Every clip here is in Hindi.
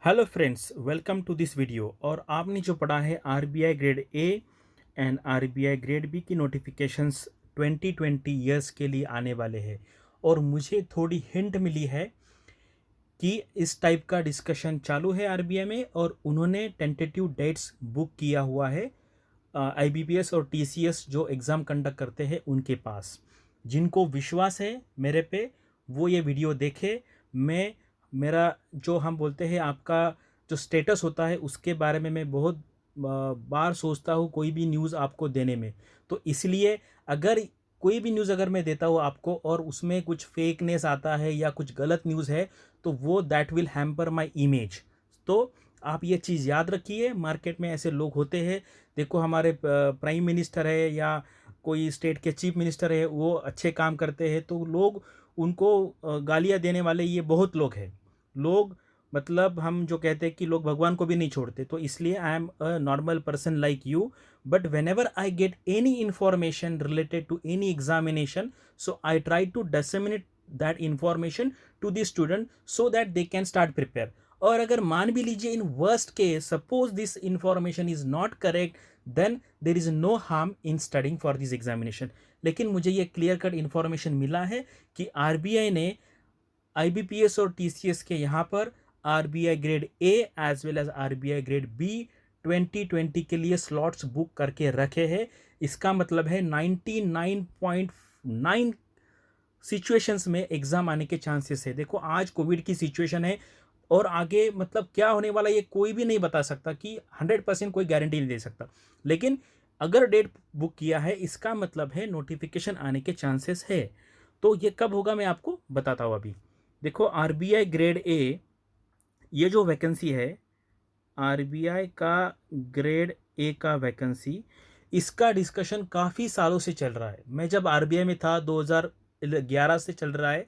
Hello friends, welcome to this video. और आपने जो पढ़ा है RBI grade A and RBI grade B की नोटिफिकेशंस 2020 ईयर्स के लिए आने वाले हैं। और मुझे थोड़ी हिंट मिली है कि इस टाइप का डिस्कशन चालू है आरबीआई में, और उन्होंने टेंटेटिव डेट्स बुक किया हुआ है आईबीपीएस और टीसीएस जो एग्ज़ाम कंडक्ट करते हैं उनके पास। जिनको विश्वास है मेरे पे वो ये वीडियो देखे। मैं मेरा जो हम बोलते हैं आपका जो स्टेटस होता है उसके बारे में मैं बहुत बार सोचता हूँ कोई भी न्यूज़ आपको देने में। तो इसलिए अगर कोई भी न्यूज़ अगर मैं देता हूँ आपको और उसमें कुछ फेकनेस आता है या कुछ गलत न्यूज़ है तो वो that will hamper my image. तो आप ये चीज़ याद रखिए, मार्केट में ऐसे लोग होते हैं। देखो हमारे प्राइम मिनिस्टर है या कोई स्टेट के चीफ मिनिस्टर है, वो अच्छे काम करते हैं तो लोग उनको गालियाँ देने वाले ये बहुत लोग हैं। लोग मतलब हम जो कहते हैं कि लोग भगवान को भी नहीं छोड़ते। तो इसलिए I am a normal person like you, but whenever I get any information related to any examination, so I try to disseminate that information to the student so that they can start prepare. और अगर मान भी लीजिए in worst case suppose this information is not correct, then there is no harm in studying for this examination. लेकिन मुझे ये क्लियर कट इंफॉर्मेशन मिला है कि आरबीआई ने आईबीपीएस और टीसीएस के यहाँ पर RBI grade A as well as RBI grade B 2020 के लिए स्लॉट्स बुक करके रखे हैं। इसका मतलब है 99.9 सिचुएशंस में एग्जाम आने के चांसेस है। देखो आज कोविड की सिचुएशन है और आगे मतलब क्या होने वाला ये कोई भी नहीं बता सकता, कि 100% कोई गारंटी नहीं दे सकता। लेकिन अगर डेट बुक किया है इसका मतलब है नोटिफिकेशन आने के चांसेस है। तो ये कब होगा मैं आपको बताता हूँ अभी। देखो आरबीआई ग्रेड ए, ये जो वैकेंसी है आरबीआई का ग्रेड ए का वैकेंसी, इसका डिस्कशन काफ़ी सालों से चल रहा है। मैं जब आरबीआई में था 2011 से चल रहा है।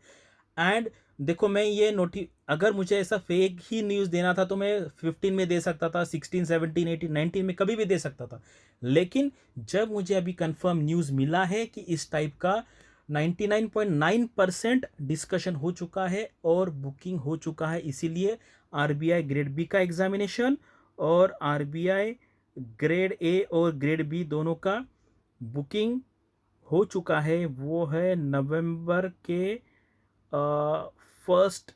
एंड देखो मैं ये नोटि अगर मुझे ऐसा फेक ही न्यूज़ देना था तो मैं 15 में दे सकता था, 16, 17, 18, 19 में कभी भी दे सकता था। लेकिन जब मुझे अभी कंफर्म न्यूज़ मिला है कि इस टाइप का 99.9% डिस्कशन हो चुका है और बुकिंग हो चुका है, इसीलिए आरबीआई ग्रेड बी का एग्जामिनेशन और आरबीआई ग्रेड ए और ग्रेड बी दोनों का बुकिंग हो चुका है। वो है नवंबर के फर्स्ट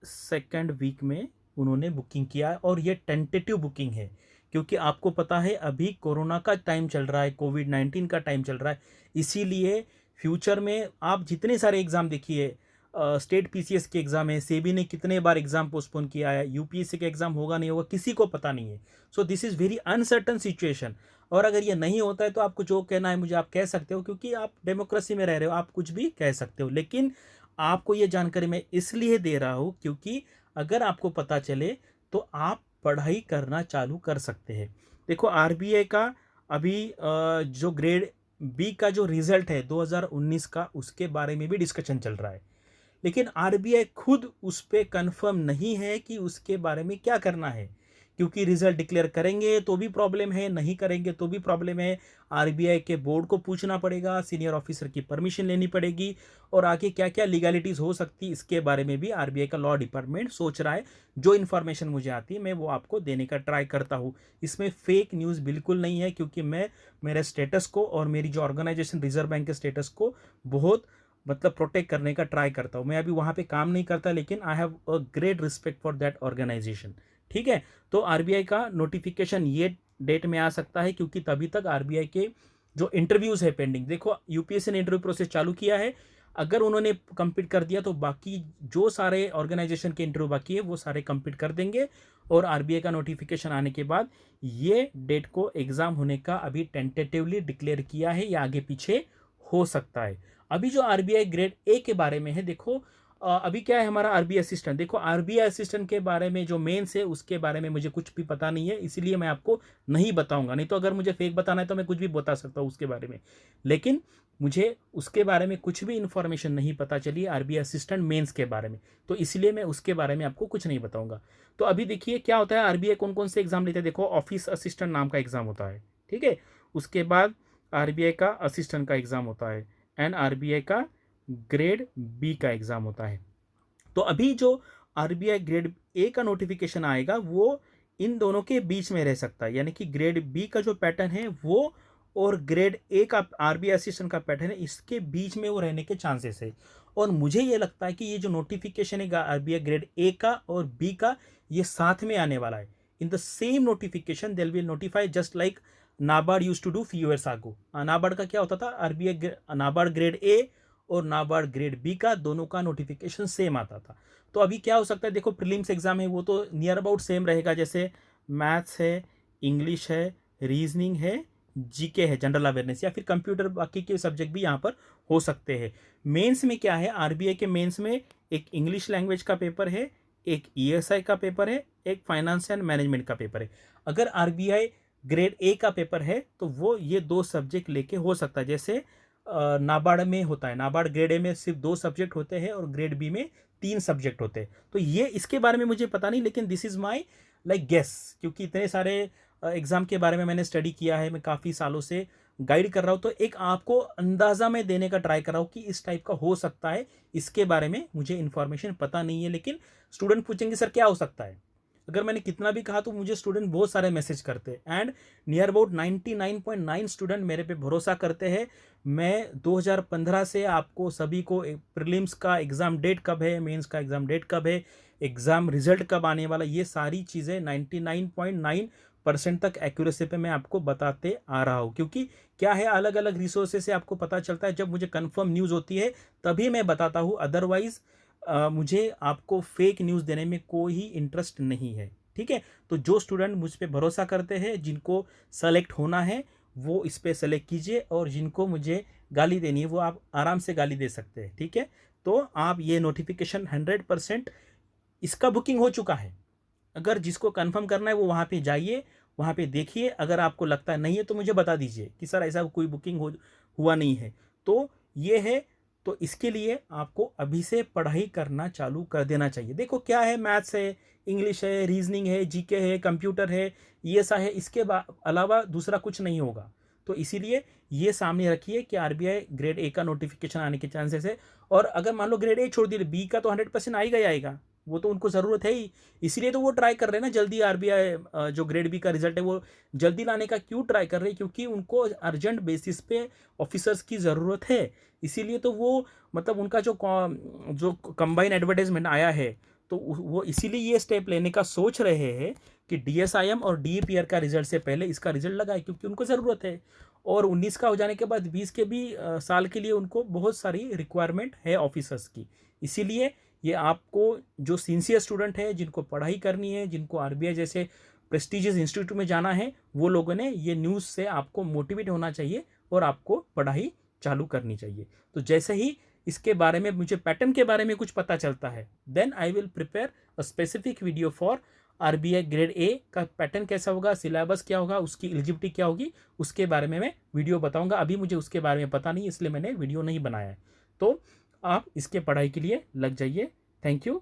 सेकेंड वीक में उन्होंने बुकिंग किया है। और ये टेंटेटिव बुकिंग है क्योंकि आपको पता है अभी कोरोना का टाइम चल रहा है, कोविड-19 का टाइम चल रहा है। इसीलिए फ्यूचर में आप जितने सारे एग्ज़ाम देखिए, स्टेट पीसीएस के एग्ज़ाम है, सेबी ने कितने बार एग्ज़ाम पोस्टपोन किया है, यूपीएससी का एग्ज़ाम होगा नहीं होगा किसी को पता नहीं है। So this is very uncertain situation. और अगर ये नहीं होता है तो आपको जो कहना है मुझे आप कह सकते हो, क्योंकि आप डेमोक्रेसी में रह रहे हो, आप कुछ भी कह सकते हो। लेकिन आपको ये जानकारी मैं इसलिए दे रहा हूँ क्योंकि अगर आपको पता चले तो आप पढ़ाई करना चालू कर सकते हैं। देखो आरबीआई का अभी जो ग्रेड बी का जो रिजल्ट है 2019 का, उसके बारे में भी डिस्कशन चल रहा है। लेकिन आरबीआई खुद उस पर कंफर्म नहीं है कि उसके बारे में क्या करना है, क्योंकि रिजल्ट डिक्लेयर करेंगे तो भी प्रॉब्लम है, नहीं करेंगे तो भी प्रॉब्लम है। आरबीआई के बोर्ड को पूछना पड़ेगा, सीनियर ऑफिसर की परमिशन लेनी पड़ेगी, और आगे क्या क्या लीगलिटीज हो सकती है इसके बारे में भी आरबीआई का लॉ डिपार्टमेंट सोच रहा है। जो इन्फॉर्मेशन मुझे आती है मैं वो आपको देने का ट्राई करता हूँ। इसमें फेक न्यूज़ बिल्कुल नहीं है, क्योंकि मैं मेरे स्टेटस को और मेरी जो ऑर्गेनाइजेशन रिजर्व बैंक के स्टेटस को बहुत मतलब प्रोटेक्ट करने का ट्राई करता हूँ। मैं अभी वहाँ पे काम नहीं करता, लेकिन I have a great respect for that organisation. ठीक है। तो आरबीआई का नोटिफिकेशन ये डेट में आ सकता है, क्योंकि तभी तक आरबीआई के जो इंटरव्यूज़ है पेंडिंग। देखो यूपीएससी ने इंटरव्यू प्रोसेस चालू किया है, अगर उन्होंने कंप्लीट कर दिया तो बाकी जो सारे ऑर्गेनाइजेशन के इंटरव्यू बाकी है वो सारे कंप्लीट कर देंगे। और आरबीआई का नोटिफिकेशन आने के बाद ये डेट को एग्ज़ाम होने का अभी टेंटेटिवली डिक्लेयर किया है, या आगे पीछे हो सकता है। अभी जो आरबीआई ग्रेड ए के बारे में है, देखो अभी क्या है हमारा आरबीआई असिस्टेंट। देखो आरबीआई असिस्टेंट के बारे में जो मेंस है उसके बारे में मुझे कुछ भी पता नहीं है, इसीलिए मैं आपको नहीं बताऊंगा। नहीं तो अगर मुझे फेक बताना है तो मैं कुछ भी बता सकता हूँ उसके बारे में। लेकिन मुझे उसके बारे में कुछ भी इंफॉर्मेशन नहीं पता चली आरबीआई असिस्टेंट मेंस के बारे में, तो इसलिए मैं उसके बारे में आपको कुछ नहीं बताऊंगा। तो अभी देखिए क्या होता है, आरबीआई कौन कौन से एग्जाम लेते हैं। देखो ऑफिस असिस्टेंट नाम का एग्जाम होता है, ठीक है। उसके बाद आरबीआई का असिस्टेंट का एग्जाम होता है, एंड आरबीआई का ग्रेड बी का एग्ज़ाम होता है। तो अभी जो आरबीआई ग्रेड ए का नोटिफिकेशन आएगा वो इन दोनों के बीच में रह सकता है, यानी कि ग्रेड बी का जो पैटर्न है वो और ग्रेड ए का आरबीआई असिस्टेंट का पैटर्न है, इसके बीच में वो रहने के चांसेस है। और मुझे ये लगता है कि ये जो नोटिफिकेशन है आरबीआई ग्रेड ए का और बी का, ये साथ में आने वाला है। In the same notification they will notify just like NABARD use to do few years ago. NABARD का क्या होता था, आरबीआई नाबार्ड ग्रेड ए और नाबार्ड ग्रेड बी का दोनों का नोटिफिकेशन सेम आता था। तो अभी क्या हो सकता है, देखो प्रीलिम्स एग्जाम है वो तो नियर अबाउट सेम रहेगा, जैसे मैथ्स है, इंग्लिश है, रीजनिंग है, जीके है, जनरल अवेयरनेस, या फिर कंप्यूटर, बाकी के सब्जेक्ट भी यहाँ पर हो सकते हैं। मेंस में क्या है, आरबीआई के मेंस में एक इंग्लिश लैंग्वेज का पेपर है, एक ईएसआई का पेपर है, एक फाइनेंस एंड मैनेजमेंट का पेपर है। अगर आरबीआई ग्रेड ए का पेपर है तो वो ये 2 सब्जेक्ट लेके हो सकता है, जैसे नाबार्ड में होता है। नाबार्ड ग्रेड ए में सिर्फ 2 सब्जेक्ट होते हैं और ग्रेड बी में 3 सब्जेक्ट होते हैं। तो ये इसके बारे में मुझे पता नहीं, लेकिन this is my like guess, क्योंकि इतने सारे एग्ज़ाम के बारे में मैंने स्टडी किया है, मैं काफ़ी सालों से गाइड कर रहा हूँ, तो एक आपको अंदाज़ा मैं देने का ट्राई कर रहा हूँ कि इस टाइप का हो सकता है। इसके बारे में मुझे इन्फॉर्मेशन पता नहीं है, लेकिन स्टूडेंट पूछेंगे सर क्या हो सकता है। अगर मैंने कितना भी कहा तो मुझे स्टूडेंट बहुत सारे मैसेज करते हैं, एंड नियर अबाउट 99.9 स्टूडेंट मेरे पे भरोसा करते हैं। मैं 2015 से आपको सभी को प्रीलिम्स का एग्ज़ाम डेट कब है, मेंस का एग्ज़ाम डेट कब है, एग्ज़ाम रिजल्ट कब आने वाला, ये सारी चीज़ें 99.9% तक एक्यूरेसी पे मैं आपको बताते आ रहा हूँ। क्योंकि क्या है, अलग अलग रिसोर्सेज से आपको पता चलता है, जब मुझे कंफर्म न्यूज़ होती है तभी मैं बताता हूँ, अदरवाइज़ मुझे आपको फेक न्यूज़ देने में कोई ही इंटरेस्ट नहीं है। ठीक है, तो जो स्टूडेंट मुझ पर भरोसा करते हैं, जिनको सेलेक्ट होना है वो इस पर सेलेक्ट कीजिए, और जिनको मुझे गाली देनी है वो आप आराम से गाली दे सकते हैं। ठीक है, तो आप ये नोटिफिकेशन 100% इसका बुकिंग हो चुका है। अगर जिसको कंफर्म करना है वो वहाँ पे जाइए, वहाँ पे देखिए। अगर आपको लगता है नहीं है तो मुझे बता दीजिए कि सर ऐसा कोई बुकिंग हुआ नहीं है। तो ये है, तो इसके लिए आपको अभी से पढ़ाई करना चालू कर देना चाहिए। देखो क्या है, मैथ्स है, इंग्लिश है, रीजनिंग है, जीके है, कंप्यूटर है, ये सा है, इसके अलावा दूसरा कुछ नहीं होगा। तो इसीलिए ये सामने रखिए कि आरबीआई ग्रेड ए का नोटिफिकेशन आने के चांसेस है। और अगर मान लो ग्रेड ए छोड़ दिए, बी का तो 100% आएगा ही आएगा, वो तो उनको ज़रूरत है ही। इसीलिए तो वो ट्राई कर रहे हैं ना जल्दी, आरबीआई जो ग्रेड बी का रिजल्ट है वो जल्दी लाने का क्यों ट्राई कर रहे हैं, क्योंकि उनको अर्जेंट बेसिस पे ऑफिसर्स की ज़रूरत है। इसीलिए तो वो मतलब उनका जो कंबाइन एडवर्टाइजमेंट आया है, तो वो इसीलिए ये स्टेप लेने का सोच रहे हैं कि डीएसआईएम और डीईपीआर का रिजल्ट से पहले इसका रिजल्ट लगाए, क्योंकि उनको ज़रूरत है। और 19 का हो जाने के बाद 20 के भी साल के लिए उनको बहुत सारी रिक्वायरमेंट है ऑफिसर्स की। इसीलिए ये आपको जो सिंसियर स्टूडेंट है, जिनको पढ़ाई करनी है, जिनको आरबीआई जैसे प्रेस्टिजियस इंस्टीट्यूट में जाना है, वो लोगों ने ये न्यूज़ से आपको मोटिवेट होना चाहिए और आपको पढ़ाई चालू करनी चाहिए। तो जैसे ही इसके बारे में मुझे पैटर्न के बारे में कुछ पता चलता है, then I will prepare a specific video for RBI grade A का पैटर्न कैसा होगा, सिलेबस क्या होगा, उसकी एलिजिबिलिटी क्या होगी, उसके बारे में मैं वीडियो बताऊंगा। अभी मुझे उसके बारे में पता नहीं, इसलिए मैंने वीडियो नहीं बनाया है। तो आप इसके पढ़ाई के लिए लग जाइए। Thank you.